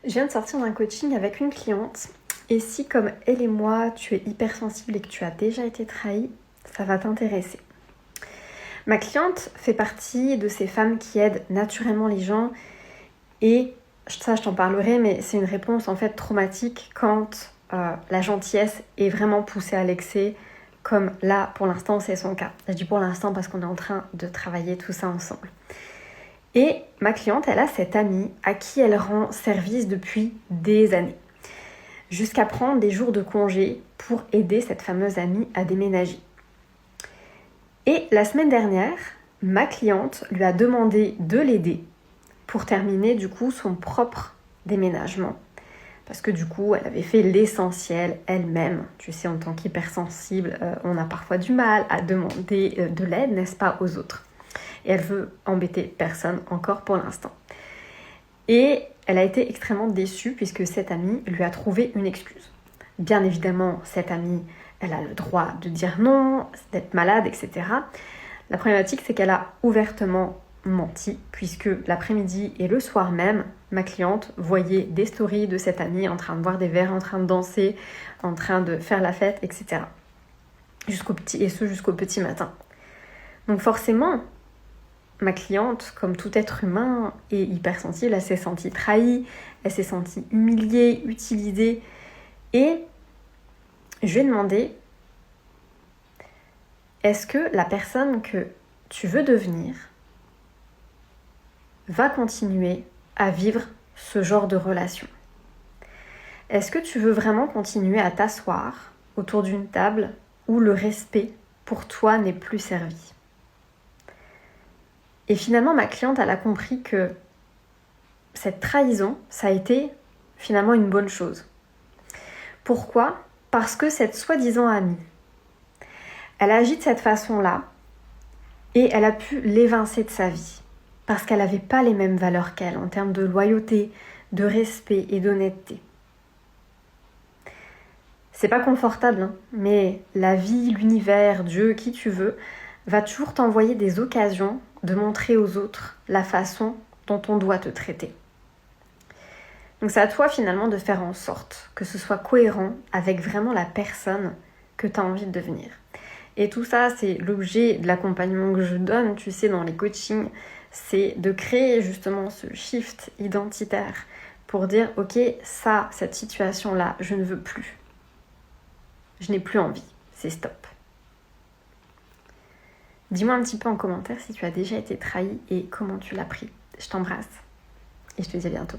Je viens de sortir d'un coaching avec une cliente et si comme elle et moi tu es hypersensible et que tu as déjà été trahi, ça va t'intéresser. Ma cliente fait partie de ces femmes qui aident naturellement les gens et ça je t'en parlerai, mais c'est une réponse en fait traumatique quand la gentillesse est vraiment poussée à l'excès, comme là pour l'instant c'est son cas. Je dis pour l'instant parce qu'on est en train de travailler tout ça ensemble. Et ma cliente, elle a cette amie à qui elle rend service depuis des années, jusqu'à prendre des jours de congé pour aider cette fameuse amie à déménager. Et la semaine dernière, ma cliente lui a demandé de l'aider pour terminer du coup son propre déménagement. Parce que du coup, elle avait fait l'essentiel elle-même. Tu sais, en tant qu'hypersensible, on a parfois du mal à demander de l'aide, n'est-ce pas, aux autres. Et elle veut embêter personne encore pour l'instant. Et elle a été extrêmement déçue puisque cette amie lui a trouvé une excuse. Bien évidemment, cette amie, elle a le droit de dire non, d'être malade, etc. La problématique, c'est qu'elle a ouvertement menti puisque l'après-midi et le soir même, ma cliente voyait des stories de cette amie en train de boire des verres, en train de danser, en train de faire la fête, etc. Jusqu'au petit matin. Donc forcément, ma cliente, comme tout être humain et hypersensible, elle s'est sentie trahie, elle s'est sentie humiliée, utilisée. Et je lui ai demandé, est-ce que la personne que tu veux devenir va continuer à vivre ce genre de relation? Est-ce que tu veux vraiment continuer à t'asseoir autour d'une table où le respect pour toi n'est plus servi? Et finalement, ma cliente, elle a compris que cette trahison, ça a été finalement une bonne chose. Pourquoi ? Parce que cette soi-disant amie, elle agit de cette façon-là et elle a pu l'évincer de sa vie. Parce qu'elle n'avait pas les mêmes valeurs qu'elle en termes de loyauté, de respect et d'honnêteté. C'est pas confortable, hein, mais la vie, l'univers, Dieu, qui tu veux, va toujours t'envoyer des occasions de montrer aux autres la façon dont on doit te traiter. Donc c'est à toi finalement de faire en sorte que ce soit cohérent avec vraiment la personne que tu as envie de devenir. Et tout ça, c'est l'objet de l'accompagnement que je donne, tu sais, dans les coachings, c'est de créer justement ce shift identitaire pour dire, ok, ça, cette situation-là, je ne veux plus. Je n'ai plus envie, c'est stop. Dis-moi un petit peu en commentaire si tu as déjà été trahi et comment tu l'as pris. Je t'embrasse et je te dis à bientôt.